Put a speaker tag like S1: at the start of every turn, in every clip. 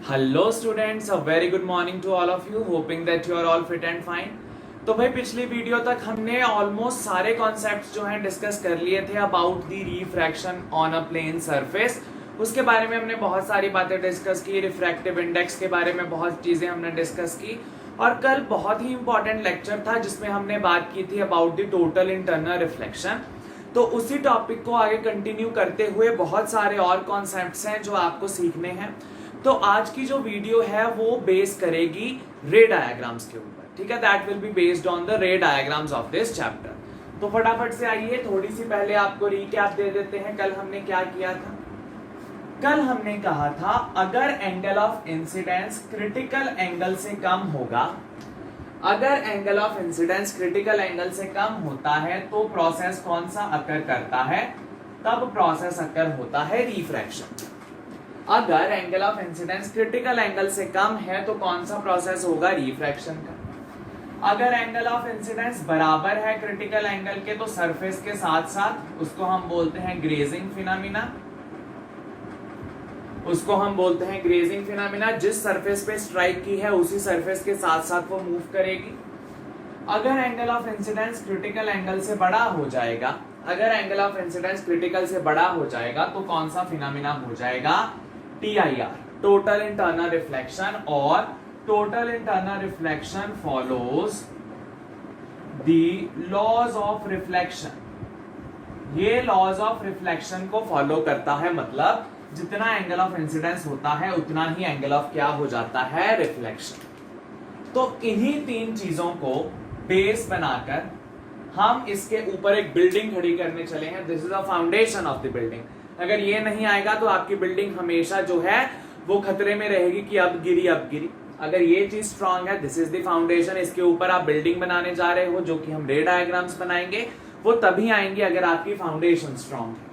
S1: Hello students, a very good morning to all of you, hoping that you are all fit and fine. तो भाई पिछली video तक हमने almost सारे concepts जो हैं डिस्कस कर लिए थे about the refraction on a plane surface. उसके बारे में हमने बहुत सारी बातें डिस्कस की, रिफ्रैक्टिव इंडेक्स के बारे में बहुत चीजें हमने डिस्कस की। और कल बहुत ही इंपॉर्टेंट लेक्चर था जिसमें हमने बात की थी about the total internal reflection. तो उसी टॉपिक को आगे कंटिन्यू करते हुए बहुत सारे और कॉन्सेप्ट्स हैं जो आपको सीखने हैं। तो आज की जो वीडियो है वो बेस करेगी रे डायग्राम्स के ऊपर, ठीक है। That will be based on the रे डायग्राम्स ऑफ दिस चैप्टर। तो फटाफट से आइए, थोड़ी सी पहले आपको रिकैप दे देते हैं। कल हमने क्या किया था? कल हमने कहा था अगर angle of incidence critical angle से कम होगा, अगर angle of incidence critical angle से कम होता है तो प्रोसेस कौन सा अकर करता है? तब प्रोसेस अकर होता है रिफ्रैक्शन। अगर angle of incidence critical angle से कम है तो कौन सा प्रोसेस होगा? रिफ्रैक्शन का। अगर एंगल ऑफ इंसिडेंस बराबर है क्रिटिकल एंगल के तो सरफेस के साथ साथ उसको हम बोलते हैं ग्रेजिंग फिनोमिना। उसको हम बोलते हैं ग्रेजिंग फिनोमिना। जिस सरफेस पे स्ट्राइक की है उसी सरफेस के साथ साथ वो मूव करेगी। अगर angle of incidence critical angle से बड़ा हो जाएगा, अगर एंगल ऑफ इंसिडेंस क्रिटिकल से बड़ा हो जाएगा तो कौन सा फिनोमिना हो जाएगा? TIR, total internal reflection. और total internal reflection follows the laws of reflection. ये लॉज ऑफ रिफ्लेक्शन को फॉलो करता है, मतलब जितना एंगल ऑफ इंसिडेंस होता है उतना ही एंगल ऑफ क्या हो जाता है? रिफ्लेक्शन। तो इन्हीं तीन चीजों को बेस बनाकर हम इसके ऊपर एक बिल्डिंग खड़ी करने चले हैं। This is the foundation of the building. अगर ये नहीं आएगा तो आपकी बिल्डिंग हमेशा जो है वो खतरे में रहेगी कि अब गिरी अब गिरी। अगर ये चीज स्ट्रांग है, दिस इज द फाउंडेशन, इसके ऊपर आप बिल्डिंग बनाने जा रहे हो जो कि हम रे डायग्राम्स बनाएंगे, वो तभी आएंगे अगर आपकी फाउंडेशन स्ट्रांग है,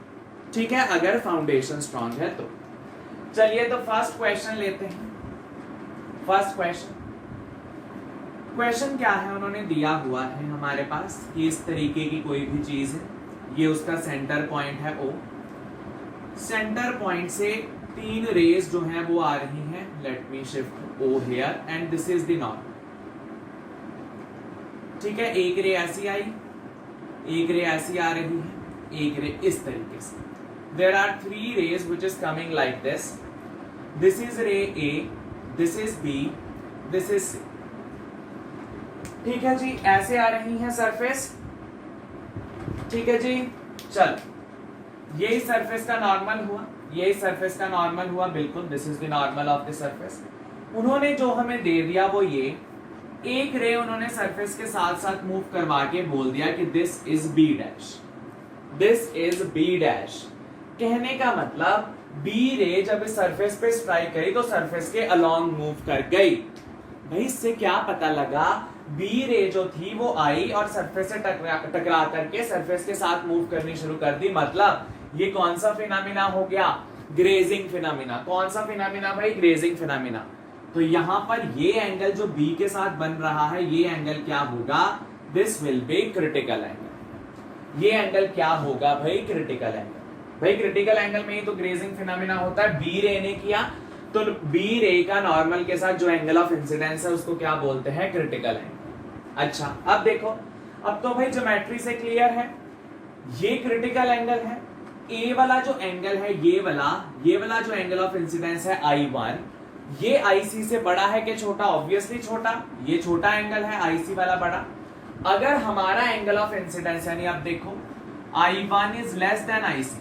S1: ठीक है। अगर फाउंडेशन स्ट्रांग है तो चलिए तो फर्स्ट क्वेश्चन लेते हैं। फर्स्ट क्वेश्चन क्या है? उन्होंने दिया हुआ है हमारे पास कि इस तरीके की कोई भी चीज है, ये उसका सेंटर पॉइंट है O। सेंटर पॉइंट से तीन रेज जो हैं वो आ रही हैं। Let me shift O here and this is the normal, ठीक है। एक रे ऐसी आई, एक रे ऐसी आ रही है, एक रे इस तरीके से। There are three rays which is coming like this. This is ray A, this is B, this is C, ठीक है जी। ऐसे आ रही हैं सरफेस, ठीक है जी। चल, ये सरफेस का नॉर्मल हुआ, ये सरफेस का नॉर्मल हुआ, बिल्कुल this is the normal of the surface. उन्होंने जो हमें दे दिया वो ये एक रे उन्होंने सरफेस के साथ साथ मूव करवा के बोल दिया कि this is B dash, this is B dash. कहने का मतलब B रे जब इस सरफेस पे स्ट्राइक करी तो सरफेस के अलोंग मूव कर गई। भाई इससे क्या पता लगा? B रे जो थी वो आई और सरफेस से टकरा करके सरफेस के साथ मूव करनी शुरू कर दी। मतलब ये कौन सा फिनोमिना हो गया? Grazing phenomena. कौन सा फिनोमिना भाई? Grazing phenomena. तो यहां पर ये एंगल जो B के साथ बन रहा है, ये एंगल क्या होगा? This will be critical angle. ये एंगल क्या होगा भाई? Critical angle. भाई क्रिटिकल एंगल में ही तो ग्रेजिंग फिनोमिना होता है। B रे ने किया तो B रे का नॉर्मल के साथ जो एंगल ऑफ इंसिडेंस है उसको क्या बोलते हैं? Critical angle. अच्छा, अब देखो, अब तो भाई ज्योमेट्री से क्लियर है, ये क्रिटिकल एंगल है। ए वाला जो एंगल है, ये वाला जो एंगल ऑफ इंसिडेंस है I1, ये IC से बड़ा है कि छोटा? ऑब्वियसली छोटा। ये छोटा एंगल है, IC वाला बड़ा। अगर हमारा एंगल ऑफ इंसिडेंस यानी अब देखो I1 is less than IC,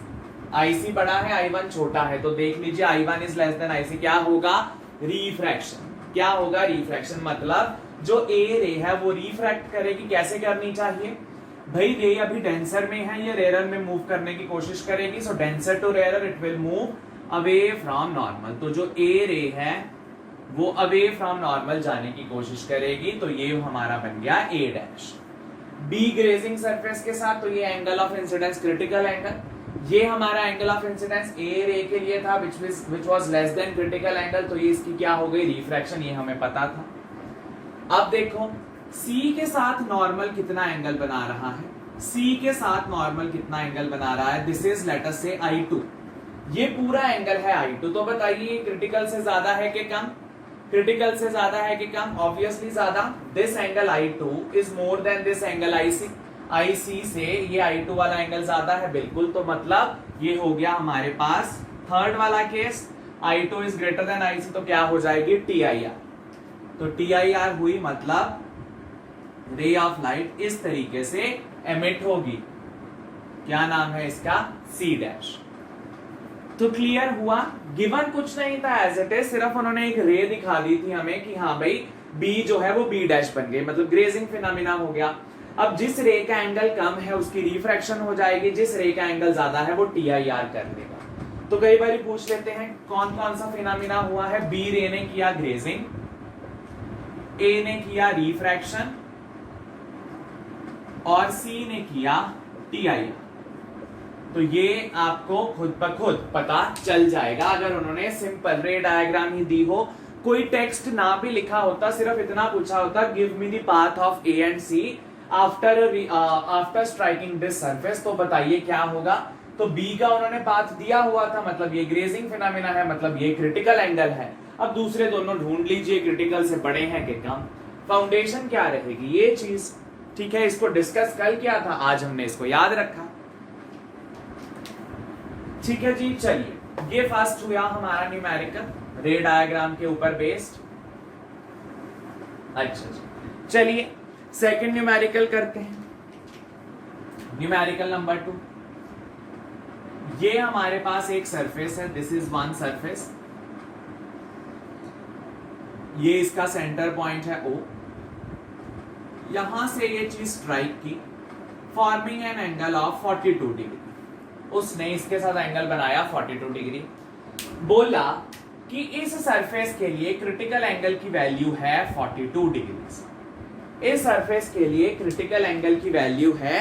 S1: IC बड़ा है, I1 छोटा है, तो देख लीजिए I1 is less than IC, क्या होगा? रिफ्रैक्शन। क्या होगा? रिफ्रैक्शन। मतलब जो ए रे है वो रिफ्रैक्ट करेगी। कैसे करनी चाहिए भाई? रे अभी डेंसर में है, ये रेयर में मूव करने की कोशिश करेगी। So denser to rare it will move away from normal. तो जो ए रे है वो अवे फ्रॉम नॉर्मल जाने की कोशिश करेगी। तो ये हमारा बन गया A dash. B grazing surface के साथ, तो ये angle of incidence critical angle. ये हमारा एंगल ऑफ इंसिडेंस A रे के लिए था which was less than critical angle, तो ये इसकी क्या हो गई? रिफ्रैक्शन। ये हमें पता था। अब देखो C के साथ नॉर्मल कितना एंगल बना रहा है? C के साथ नॉर्मल कितना एंगल बना रहा है? दिस इज लेट अस से I2। ये पूरा एंगल है I2, तो बताइए क्रिटिकल से ज्यादा है कि कम? क्रिटिकल से ज्यादा है कि कम? ऑब्वियसली ज्यादा। This angle I2 is more than this angle IC, IC से ये I2 वाला एंगल ज्यादा है, बिल्कुल। तो मतलब ये हो गया हमारे पास थर्ड वाला case, I2 is greater than IC, तो क्या हो जाएगी? TIR। तो TIR हुई, मतलब रे ऑफ लाइट इस तरीके से एमिट होगी। क्या नाम है इसका? C dash. तो क्लियर हुआ? गिवन कुछ नहीं था एज इट इज, सिर्फ उन्होंने एक रे दिखा दी थी हमें कि हाँ भाई B जो है वो B डैश बन गई, मतलब ग्रेजिंग फिनोमिना हो गया। अब जिस रे का एंगल कम है उसकी रिफ्रैक्शन हो जाएगी, जिस रे का एंगल ज्यादा है वो TIR कर देगा। तो कई बार पूछ लेते हैं कौन कौन सा फिनोमिना हुआ है। B रे ने किया ग्रेजिंग, A ने किया रिफ्रैक्शन और C ने किया TIR। तो ये आपको खुद ब खुद पता चल जाएगा अगर उन्होंने सिंपल रे डायग्राम ही दी हो, कोई टेक्स्ट ना भी लिखा होता, सिर्फ इतना पूछा होता give me the path of A and C after striking this surface, तो बताइए क्या होगा? तो B का उन्होंने पाथ दिया हुआ था, मतलब ये ग्रेजिंग फिनोमिना है, मतलब ये क्रिटिकल एंगल है। अब दूसरे दोनों ढूंढ लीजिए क्रिटिकल से बड़े हैं कि कम। फाउंडेशन क्या रहेगी? ये चीज, ठीक है। इसको डिस्कस कल किया था, आज हमने इसको याद रखा। ठीक है जी, चलिए ये फर्स्ट हुआ हमारा न्यूमेरिकल रे डायग्राम के ऊपर बेस्ड। अच्छा जी, चलिए सेकंड न्यूमेरिकल करते हैं। न्यूमेरिकल नंबर 2, ये हमारे पास एक सरफेस है, दिस इज वन सरफेस, ये इसका सेंटर पॉइंट है O, यहां से ये चीज स्ट्राइक की, forming an angle of 42 degree. उसने इसके साथ एंगल बनाया 42 डिग्री। बोला कि इस सरफेस के लिए क्रिटिकल एंगल की वैल्यू है 42 डिग्री। इस सरफेस के लिए क्रिटिकल एंगल की वैल्यू है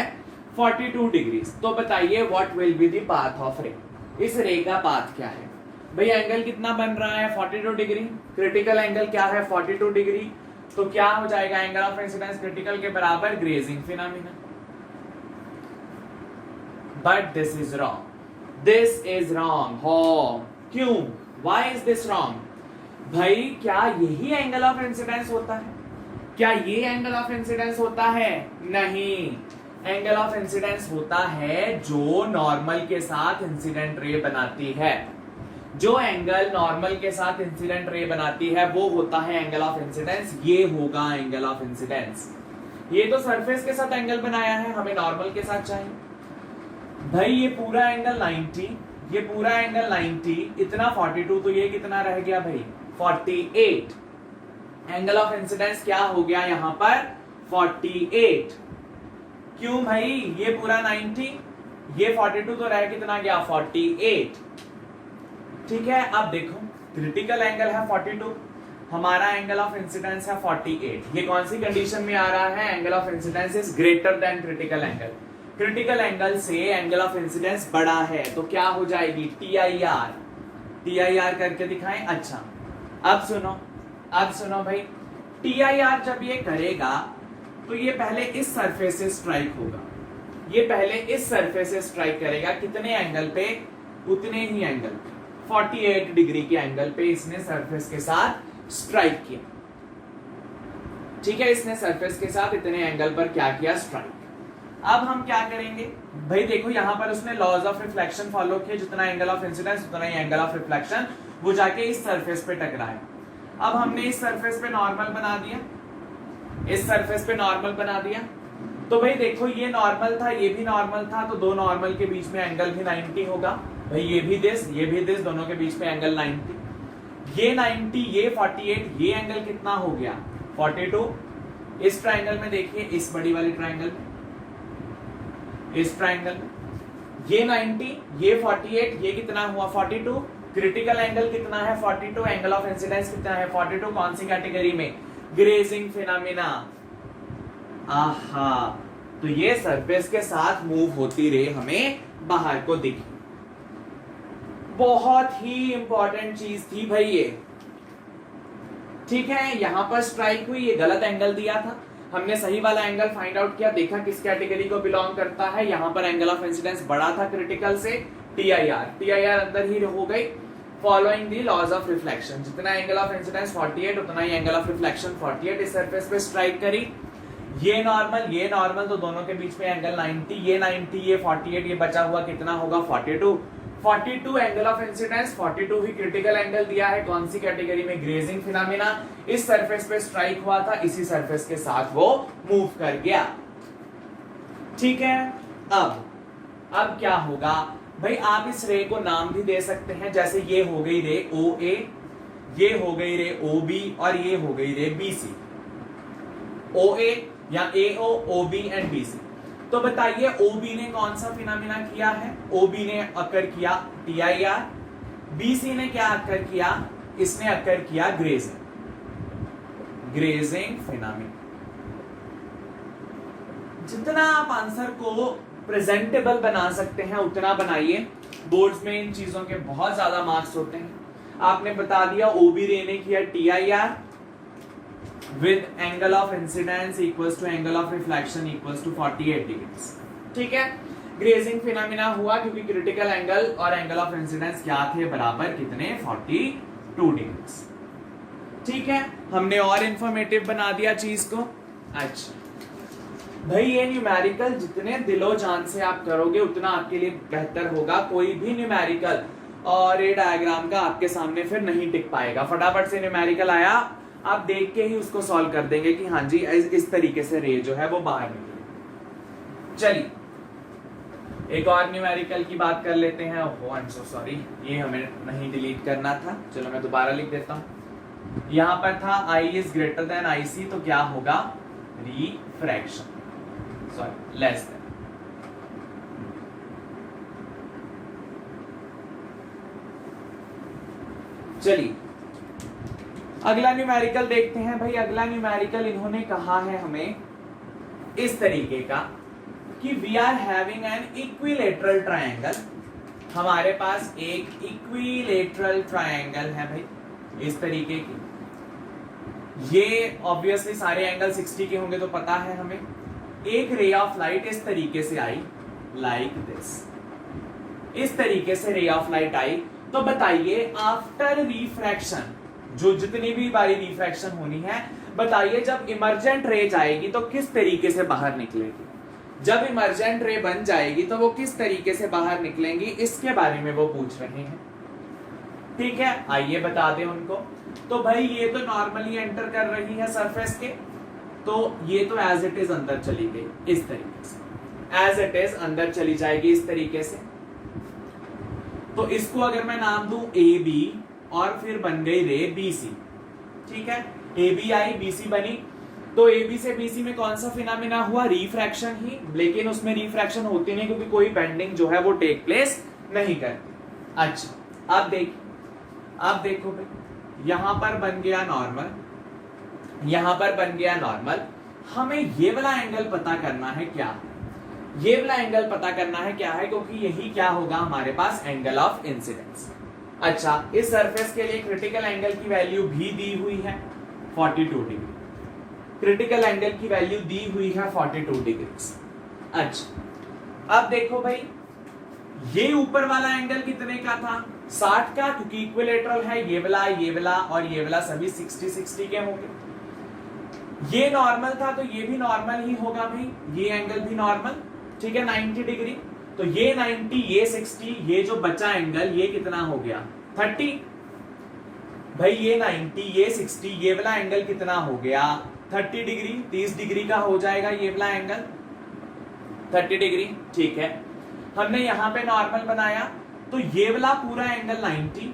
S1: 42 डिग्री। तो बताइए what will be the path of रे? इस रे का पाथ क्या है? भाई एंगल कितना बन रहा है? 42 डिग्री। क्रिटिकल एंगल क्या है? 42 डिग्री। तो क्या हो जाएगा? एंगल ऑफ इंसिडेंस क्रिटिकल के बराबर grazing phenomena. But this is wrong. This is wrong. How? क्यों? Why is this wrong? भाई क्या यही एंगल ऑफ इंसिडेंस होता है? क्या ये एंगल ऑफ इंसिडेंस होता है? नहीं, एंगल ऑफ इंसिडेंस होता है जो नॉर्मल के साथ इंसिडेंट रे बनाती है। जो एंगल नॉर्मल के साथ इंसिडेंट रे बनाती है वो होता है एंगल ऑफ इंसिडेंस। ये होगा एंगल ऑफ इंसिडेंस। ये तो सरफेस के साथ एंगल बनाया है, हमें नॉर्मल के साथ चाहिए। भाई ये पूरा एंगल 90, ये पूरा एंगल 90, इतना 42, तो ये कितना रह गया भाई? 48। एंगल ऑफ इंसिडेंस क्या हो गया यहाँ पर? 48। क्यों भाई? ये पूरा 90, ये 42, तो रह कितना गया? 48। ठीक है, अब देखो क्रिटिकल एंगल है 42, हमारा एंगल ऑफ इंसिडेंस है 48। ये कौन सी कंडीशन में आ रहा है? Angle of incidence is greater than critical angle. Critical angle से एंगल ऑफ इंसिडेंस बड़ा है, तो क्या हो जाएगी? TIR। TIR करके दिखाएं। अच्छा अब सुनो भाई, TIR जब ये करेगा तो ये पहले इस सरफेस से स्ट्राइक होगा, ये पहले इस सरफेस से स्ट्राइक करेगा। कितने एंगल पे? उतने ही एंगल पे, 48 डिग्री के एंगल पे इसने सरफेस के साथ स्ट्राइक किया। ठीक है, इसने सरफेस के साथ इतने एंगल पर क्या किया? स्ट्राइक। अब हम क्या करेंगे भाई? देखो यहां पर उसने लॉज ऑफ रिफ्लेक्शन फॉलो किए, जितना एंगल ऑफ इंसिडेंस उतना ही एंगल ऑफ रिफ्लेक्शन, वो जाके इस सरफेस पे टकराया। अब हमने इस सरफेस पे नॉर्मल बना दिया, इस सरफेस पे नॉर्मल बना दिया। तो भाई देखो ये नॉर्मल था, ये भी नॉर्मल था, तो दो नॉर्मल के बीच में एंगल भी 90 होगा। भाई ये भी दिस, दोनों के बीच में एंगल 90। ये 90, ये 48, ये एंगल कितना हो गया? 42। इस ट्राइंगल में देखिए, इस बड़ी वाली ट्राइंगल में, इस ट्राइंगल में ये 90, ये 48, ये कितना हुआ? 42। क्रिटिकल एंगल कितना है? 42। एंगल ऑफ इंसिडेंस कितना है? 42। कौन सी कैटेगरी में? Grazing phenomena. आहा, तो ये सरफेस के साथ मूव होती रे हमें बाहर को दिखी। बहुत ही इंपॉर्टेंट चीज थी भाई ये। ठीक है, यहां पर स्ट्राइक हुई, ये गलत एंगल दिया था, हमने सही वाला एंगल फाइंड आउट किया, देखा किस कैटेगरी को बिलोंग करता है। यहां पर एंगल ऑफ इंसिडेंस बड़ा था क्रिटिकल से, टी आई आर अंदर ही हो गई। Following the laws of reflection, जितना एंगल ऑफ इंसिडेंस 48 उतना ही एंगल ऑफ रिफ्लेक्शन 48 इस सरफेस पे स्ट्राइक करी। ये नॉर्मल तो दोनों के बीच में एंगल 90, ये 90 ये 48, ये बचा हुआ कितना होगा 42 angle of incidence, 42 he critical angle दिया है। कौन सी कैटेगरी में? Grazing phenomena. इस सरफेस पे स्ट्राइक हुआ था, इसी सरफेस के साथ वो मूव कर गया। ठीक है, अब क्या होगा भाई, आप इस रे को नाम भी दे सकते हैं, जैसे ये हो गई रे OA, ये हो गई रे OB और ये हो गई रे BC। OA या AO, OB एंड BC। तो बताइए OB ने कौन सा फिनोमेना किया है? OB ने अकर किया TIR, BC ने क्या अकर किया? इसने अकर किया ग्रेजिंग फिनोमेना। जितना आप आंसर को प्रेजेंटेबल बना सकते हैं उतना बनाइए। बोर्ड्स में इन चीजों के बहुत ज्यादा मार्क्स होते हैं। आपने बता दिया OB रे ने किया TIR with angle of incidence equals to angle of reflection equals to 48 degrees। ठीक है, ग्रेजिंग फिनोमेना हुआ क्योंकि क्रिटिकल एंगल और एंगल ऑफ इंसिडेंस क्या थे? बराबर कितने? 42 डिग्रीज। ठीक है, हमने और इंफॉर्मेटिव बना दिया चीज को। अच्छा भाई, ये न्यूमेरिकल जितने दिलो जान से आप करोगे उतना आपके लिए बेहतर होगा। कोई भी न्यूमेरिकल और ये डायग्राम का आपके सामने फिर नहीं टिक पाएगा। फटाफट से न्यूमेरिकल आया, आप देख के ही उसको सॉल्व कर देंगे कि हाँ जी इस तरीके से रे जो है वो बाहर निकले। चलिए एक और न्यूमेरिकल की बात कर लेते हैं। ओह आई एम सो सॉरी, ये हमें नहीं डिलीट करना था। चलो मैं दोबारा लिख देता हूं। यहां पर था I is greater than IC, तो क्या होगा? Refraction, sorry less than. चलिए अगला न्यूमेरिकल देखते हैं। भाई अगला न्यूमेरिकल इन्होंने कहा है हमें इस तरीके का कि we are having an equilateral triangle. हमारे पास एक इक्विलेटरल ट्रायंगल है भाई इस तरीके की। ये ऑब्वियसली सारे एंगल 60 के होंगे तो पता है हमें। एक रे ऑफ लाइट इस तरीके से आई, लाइक दिस, इस तरीके से रे ऑफ लाइट आई। तो बताइए आफ्टर रिफ्रैक्शन, जो जितनी भी बारी रिफ्रैक्शन होनी है, बताइए जब इमर्जेंट रे जाएगी तो किस तरीके से बाहर निकलेगी? जब इमर्जेंट रे बन जाएगी तो वो किस तरीके से बाहर निकलेंगी, इसके बारे में वो पूछ रहे हैं। ठीक है, आइए बता दें उनको। तो भाई ये तो नॉर्मली एंटर कर रही है सरफेस के, तो ये तो एज इट इज अंदर चली गई इस तरीके से, एज इट इज अंदर चली जाएगी इस तरीके से। तो इसको अगर मैं नाम दूं AB और फिर बन गई रे BC। ठीक है, AB आई BC बनी, तो AB से BC में कौन सा फिनोमेना हुआ? रिफ्रैक्शन ही। लेकिन उसमें रिफ्रैक्शन होती नहीं क्योंकि कोई बेंडिंग जो है वो टेक प्लेस नहीं करती। अच्छा अब देखो भाई, यहां पर बन गया नॉर्मल, यहां पर बन गया नॉर्मल। हमें ये वाला एंगल पता करना है क्या? ये वाला एंगल पता करना है क्या है, क्योंकि यही क्या होगा हमारे पास? Angle of incidence. अच्छा, इस सरफेस के लिए क्रिटिकल एंगल की वैल्यू भी दी हुई है 42 डिग्री। क्रिटिकल एंगल की वैल्यू दी हुई है 42 डिग्री। अच्छा अब देखो भाई, ये ऊपर वाला एंगल कितने का था? 60 का, क्योंकि इक्विलेटरल है। ये वाला और ये वाला सभी 60 के होंगे। ये नॉर्मल था तो ये भी नॉर्मल ही होगा भाई, ये एंगल भी नॉर्मल। ठीक है, 90 डिग्री। तो ये 90, ये 60, ये जो बचा एंगल ये कितना हो गया? 30। भाई ये 90, ये 60, ये वाला एंगल कितना हो गया? 30 डिग्री। 30 डिग्री का हो जाएगा ये वाला एंगल 30 डिग्री। ठीक है, हमने यहां पे नॉर्मल बनाया, तो ये वाला पूरा एंगल 90,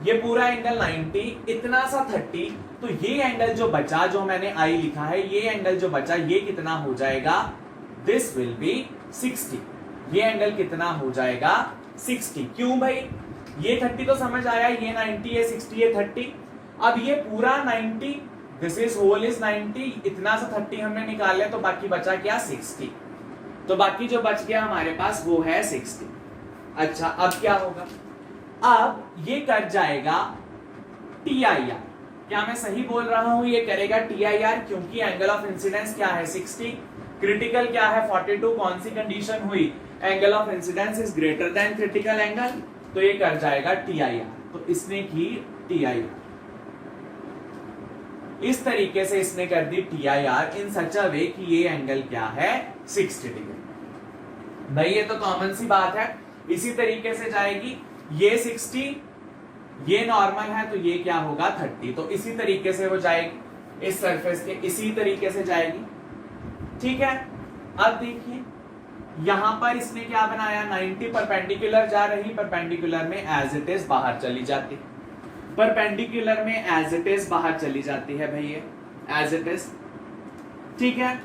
S1: ये पूरा एंगल 90, इतना सा 30। तो ये एंगल जो बचा, जो मैंने I लिखा है, ये एंगल जो बचा ये कितना हो जाएगा? This will be 60। ये एंगल कितना हो जाएगा? 60। क्यों भाई? ये 30 तो समझ आया, ये 90, ये 60, ये 30। अब ये पूरा 90, दिस इज होल इज 90, इतना सा 30 हमने निकाल लिया, तो बाकी बचा क्या? 60। तो बाकी जो बच गया हमारे पास वो है 60। अच्छा अब क्या होगा? अब ये कर जाएगा TIR। क्या मैं सही बोल रहा हूं? ये करेगा TIR, क्योंकि एंगल ऑफ इंसिडेंस क्या है? 60, क्रिटिकल क्या है? 42। कौन सी कंडीशन हुई? Angle of incidence is greater than critical angle, तो ये कर जाएगा TIR। तो इसने की TIR, इस तरीके से इसने कर दी TIR इन सच अ वे कि ये एंगल क्या है 60 डिग्री। भाई ये तो कॉमन सी बात है। इसी तरीके से जाएगी, ये 60, ये नॉर्मल है तो ये क्या होगा 30, तो इसी तरीके से वो जाएगी इस सरफेस के, इसी तरीके से जाएगी। ठीक है, अब देखिए यहां पर इसने क्या बनाया, 90 परपेंडिकुलर जा रही, परपेंडिकुलर में एज इट इज बाहर चली जाती, परपेंडिकुलर में एज इट इज बाहर चली जाती है भाई ये एज इट इज। ठीक है,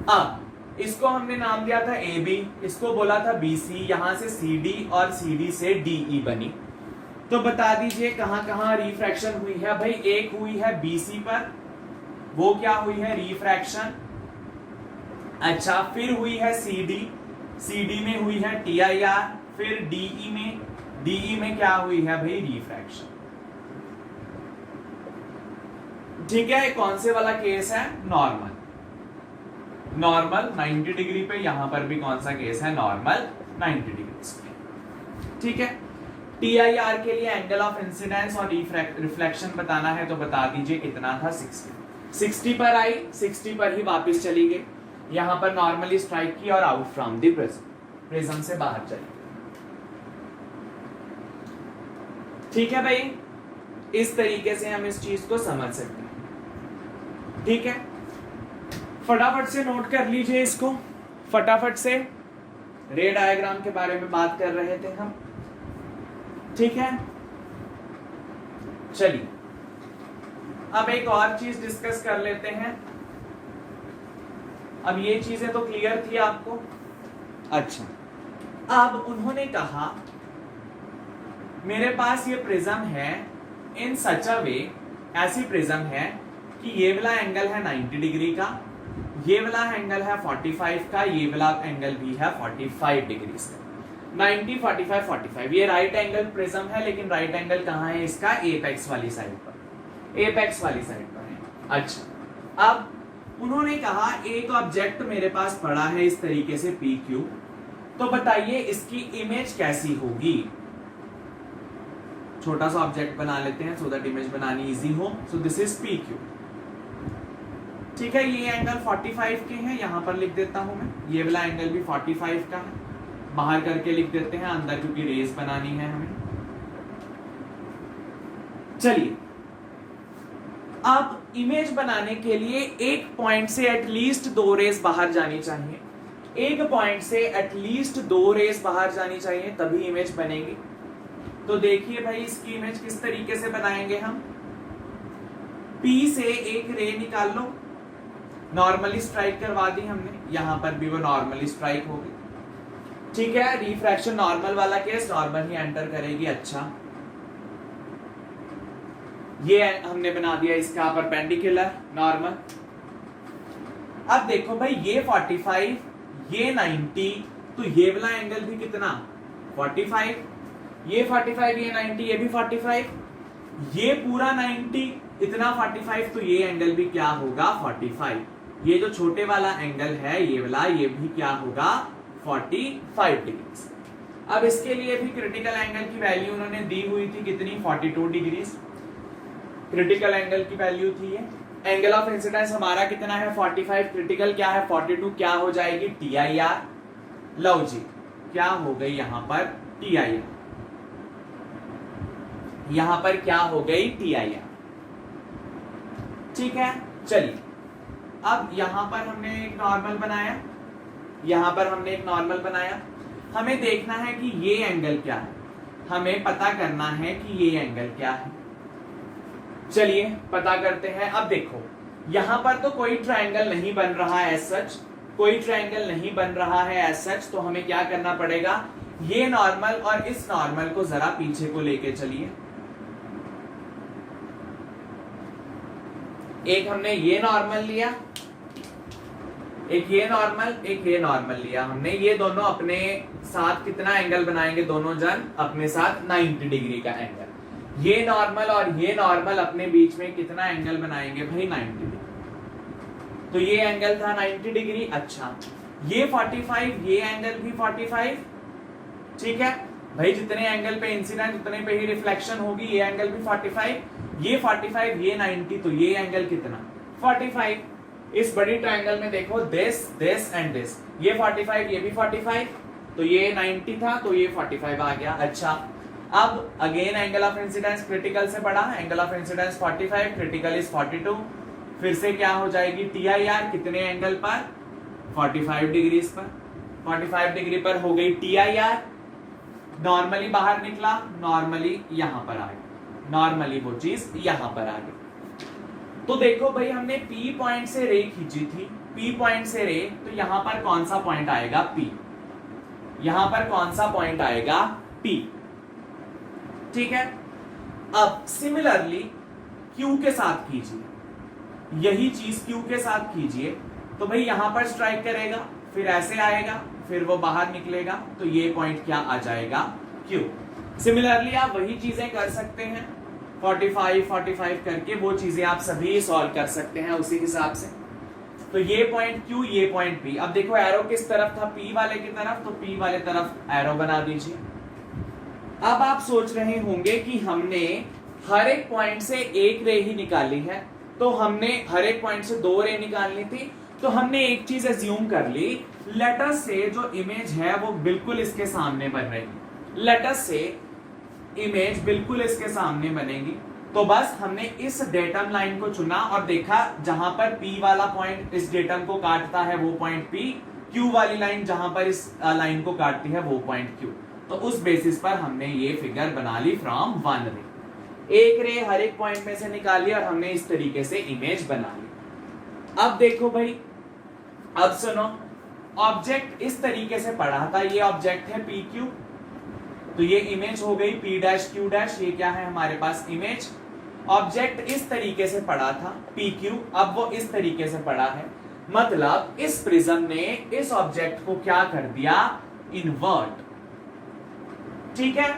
S1: अब इसको हमने नाम दिया था AB, इसको बोला था BC, यहां से CD और CD से DE बनी। तो बता दीजिए कहां कहां रिफ्रैक्शन हुई है भाई। एक हुई है BC पर, वो क्या हुई है रिफ्रैक्शन। अच्छा, फिर हुई है CD में हुई है TIR, फिर DE में क्या हुई है भाई रिफ्रैक्शन। ठीक है, कौन से वाला केस है, नॉर्मल 90 डिग्री पे, यहां पर भी कौन सा केस है, नॉर्मल 90 डिग्री पे। ठीक है, TIR के लिए एंगल ऑफ इंसिडेंस और रिफ्लेक्शन बताना है, तो बता दीजिए कितना था 60 पर आई, 60 पर ही वापस चली गई, यहां पर नॉर्मली स्ट्राइक की और आउट फ्रॉम द प्रिज्म से बाहर चली गई। ठीक है भाई, इस तरीके से हम इस चीज को समझ सकते हैं। ठीक है, फटाफट से नोट कर लीजिए इसको, फटाफट से। रे डायग्राम के बारे में बात कर रहे थे हम। ठीक है, चलिए अब एक और चीज डिस्कस कर लेते हैं। अब ये चीजें तो क्लियर थी आपको। अच्छा, अब उन्होंने कहा मेरे पास ये प्रिज्म है इन सच अ वे, ऐसी प्रिज्म है कि ये वाला एंगल है 90 डिग्री का, ये वाला एंगल है 45 का, ये वाला एंगल भी है 45 डिग्री का। 90, 45, 45 ये राइट एंगल प्रिज्म है, लेकिन राइट एंगल कहां है इसका, एपेक्स वाली साइड पर, एपेक्स वाली साइड पर है। अच्छा, अब उन्होंने कहा एक ऑब्जेक्ट मेरे पास पड़ा है इस तरीके से PQ, तो बताइए इसकी इमेज कैसी होगी। छोटा सा ऑब्जेक्ट बना लेते हैं सो दैट इमेज बनानी इजी हो। So this is PQ। ठीक है, ये एंगल 45 के हैं, यहां पर लिख देता हूं मैं, ये वाला एंगल भी 45 का है, बाहर करके लिख देते हैं, अंदर क्योंकि रेस बनानी है हमें। चलिए, अब इमेज बनाने के लिए एक पॉइंट से एटलीस्ट 2 रेस बाहर जानी चाहिए, एक पॉइंट से एटलीस्ट 2 रेस बाहर जानी चाहिए, तभी इमेज बनेगी। तो देखिए भाई इसकी इमेज किस तरीके से बनाएंगे हम। P से एक रे निकाल लो, नॉर्मली स्ट्राइक करवा दी हमने, यहां पर भी वो नॉर्मली स्ट्राइक होगी। ठीक है, रिफ्रैक्शन नॉर्मल वाला केस, नॉर्मल ही एंटर करेगी। अच्छा, ये हमने बना दिया इसका परपेंडिकुलर नॉर्मल। अब देखो भाई ये 45, ये 90, तो ये वाला एंगल भी कितना 45, ये 45, ये 90, ये भी 45, ये पूरा 90, इतना 45, तो ये एंगल भी क्या होगा 45। ये जो छोटे वाला एंगल है ये वाला, ये भी क्या होगा 45 डिग्री। अब इसके लिए भी क्रिटिकल एंगल की वैल्यू उन्होंने दी हुई थी कितनी, 42 डिग्री क्रिटिकल एंगल की वैल्यू थी ये। एंगल ऑफ इंसिडेंस हमारा कितना है 45, क्रिटिकल क्या है 42, क्या हो जाएगी TIR। लो जी, क्या हो गई यहां पर TIR, यहां पर क्या हो गई TIR। ठीक है, चलिए अब यहां पर हमने एक नॉर्मल बनाया, यहां पर हमने एक नॉर्मल बनाया, हमें देखना है कि ये एंगल क्या है, हमें पता करना है कि ये एंगल क्या है। चलिए पता करते हैं। अब देखो यहां पर तो कोई ट्रायंगल नहीं बन रहा है एज सच, कोई ट्रायंगल नहीं बन रहा है एज सच, तो हमें क्या करना पड़ेगा, ये नॉर्मल और इस नॉर्मल को जरा पीछे को लेके चलिए। एक हमने ये नॉर्मल लिया, एक ये नॉर्मल, एक ये नॉर्मल लिया हमने, ये दोनों अपने साथ कितना एंगल बनाएंगे, दोनों जन अपने साथ 90 डिग्री का एंगल। ये नॉर्मल और ये नॉर्मल अपने बीच में कितना एंगल बनाएंगे भाई 90 डिग्री। तो ये एंगल था 90 डिग्री। अच्छा, ये 45, ये एंगल भी 45, ठीक है भाई, जितने एंगल पे इंसिडेंट उतने पे ही रिफ्लेक्शन होगी, ये एंगल भी 45, ये 45, ये 90, तो ये एंगल कितना 45। इस बड़ी ट्रायंगल में देखो दिस दिस एंड दिस, ये 45, ये भी 45, तो ये 90 था, तो ये 45 आ गया। अच्छा, अब again angle of incidence critical से बड़ा, angle of incidence 45, critical is 42, फिर से क्या हो जाएगी TIR, कितने एंगल पर 45 डिग्रीज पर, 45 डिग्री पर हो गई TIR। नॉर्मली बाहर निकला, नॉर्मली यहां पर आ गया, नॉर्मली वो चीज यहां पर आ गई। तो देखो भाई, हमने P पॉइंट से रे खींची थी, P पॉइंट से रे, तो यहां पर कौन सा पॉइंट आएगा P, यहां पर कौन सा पॉइंट आएगा P, ठीक है। अब सिमिलरली Q के साथ कीजिए, यही चीज Q के साथ कीजिए, तो भाई यहां पर स्ट्राइक करेगा, फिर ऐसे आएगा, फिर वो बाहर निकलेगा, तो ये पॉइंट क्या आ जाएगा Q। सिमिलरली आप वही चीजें कर सकते हैं, 45 45 करके वो चीजें आप सभी सॉल्व कर सकते हैं उसी हिसाब से। तो ये पॉइंट Q, ये पॉइंट P। अब देखो एरो किस तरफ था, P वाले की तरफ, तो P वाले तरफ एरो बना दीजिए। अब आप सोच रहे होंगे कि हमने हर एक पॉइंट से एक रे ही निकाली है, तो हमने हर एक पॉइंट से 2 रे निकालनी थी, तो हमने एक चीज एज्यूम कर ली, लेटस से जो इमेज है वो बिल्कुल इसके सामने बन रही, लेटस से इमेज बिल्कुल इसके सामने बनेगी, तो बस हमने इस डेटम लाइन को चुना और देखा जहां पर P वाला पॉइंट इस डेटम को काटता है वो पॉइंट P, Q वाली लाइन जहां पर इस लाइन को काटती है वो पॉइंट Q। तो उस बेसिस पर हमने ये फिगर बना ली फ्रॉम 1 रे, एक रे हर एक पॉइंट में से निकाली और हमने इस तरीके से इमेज बना ली। अब देखो भाई, अब सुनो, ऑब्जेक्ट इस तरीके से पड़ा था, ये ऑब्जेक्ट है PQ, तो ये इमेज हो गई P डैश Q डैश, ये क्या है हमारे पास इमेज। ऑब्जेक्ट इस तरीके से पड़ा था PQ, अब वो इस तरीके से पड़ा है, मतलब इस प्रिज्म ने इस ऑब्जेक्ट को क्या कर दिया, इन्वर्ट, ठीक है।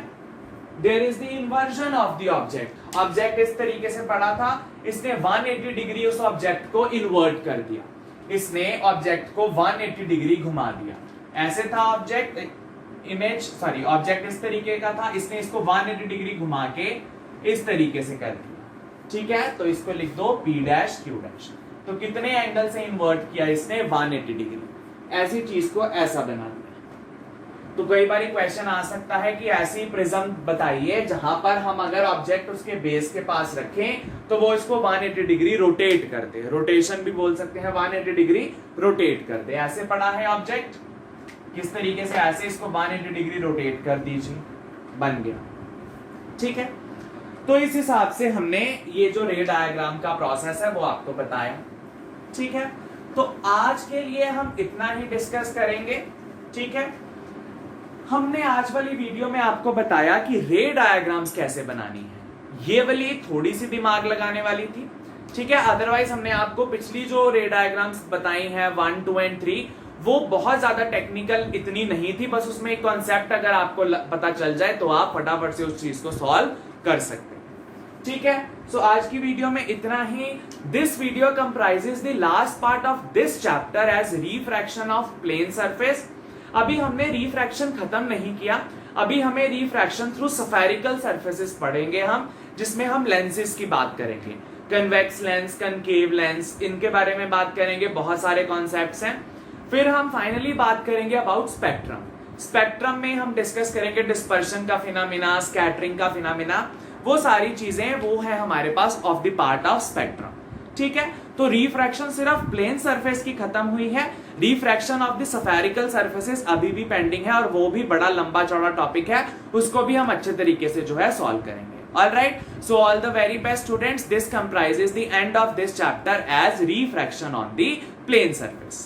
S1: There is the inversion of the object, object इस तरीके से पड़ा था, इसने 180 डिग्री उस ऑब्जेक्ट को इन्वर्ट कर दिया, इसने ऑब्जेक्ट को 180 डिग्री घुमा दिया। ऐसे था ऑब्जेक्ट, इमेज सॉरी ऑब्जेक्ट इस तरीके का था, इसने इसको 180 डिग्री घुमा के इस तरीके से कर दिया, ठीक है। तो इसको लिख दो P डैश Q डैश। तो कितने एंगल से इन्वर्ट किया इसने, 180 डिग्री, ऐसी चीज को ऐसा बना दिया। तो कई बार क्वेश्चन आ सकता है कि ऐसी प्रिज्म बताइए जहां पर हम अगर ऑब्जेक्ट उसके बेस के पास रखें तो वो इसको 180 डिग्री रोटेट कर दे, रोटेशन भी बोल सकते हैं, 180 डिग्री रोटेट कर दे। ऐसे पड़ा है ऑब्जेक्ट, किस तरीके से, ऐसे इसको 180 डिग्री रोटेट कर दीजिए, बन गया, ठीक है। तो इस हिसाब से हमने ये जो रे डायग्राम का प्रोसेस है वो आपको बताया, ठीक है। तो आज के लिए हम इतना ही डिस्कस करेंगे, ठीक है। हमने आज वाली वीडियो में आपको बताया कि रे डायग्राम्स कैसे बनानी है, ये वाली थोड़ी सी दिमाग लगाने वाली थी, ठीक है। अदरवाइज हमने आपको पिछली जो रे डायग्राम्स बताई हैं 1, 2 एंड 3 वो बहुत ज्यादा टेक्निकल इतनी नहीं थी, बस उसमें एक कॉन्सेप्ट अगर आपको पता चल जाए तो आप फटाफट से उस चीज को सॉल्व कर सकते हैं, ठीक है। सो आज की वीडियो में इतना ही। This video comprises the last part of this chapter as refraction of plane surface. अभी हमने रिफ्रैक्शन खत्म नहीं किया, अभी हमें रिफ्रैक्शन थ्रू स्फेरिकल सरफेसेस पढ़ेंगे हम, जिसमें हम लेंसेज की बात करेंगे, कन्वेक्स लेंस, कनकेव लेंस, इनके बारे में बात करेंगे, बहुत सारे कॉन्सेप्ट्स हैं। फिर हम फाइनली बात करेंगे अबाउट स्पेक्ट्रम। स्पेक्ट्रम में हम डिस्कस करेंगे डिस्पर्शन का फिनोमिना, स्कैटरिंग का फिनोमिना, वो सारी चीजें वो है हमारे पास of the part of spectrum, ठीक है। तो रिफ्रैक्शन सिर्फ प्लेन सरफेस की खत्म हुई है, refraction of the spherical surfaces अभी भी पेंडिंग है और वो भी बड़ा लंबा चौड़ा टॉपिक है, उसको भी हम अच्छे तरीके से जो है सॉल्व करेंगे। Alright, so all the very best students, this comprises the end of this chapter as refraction on the plane surface.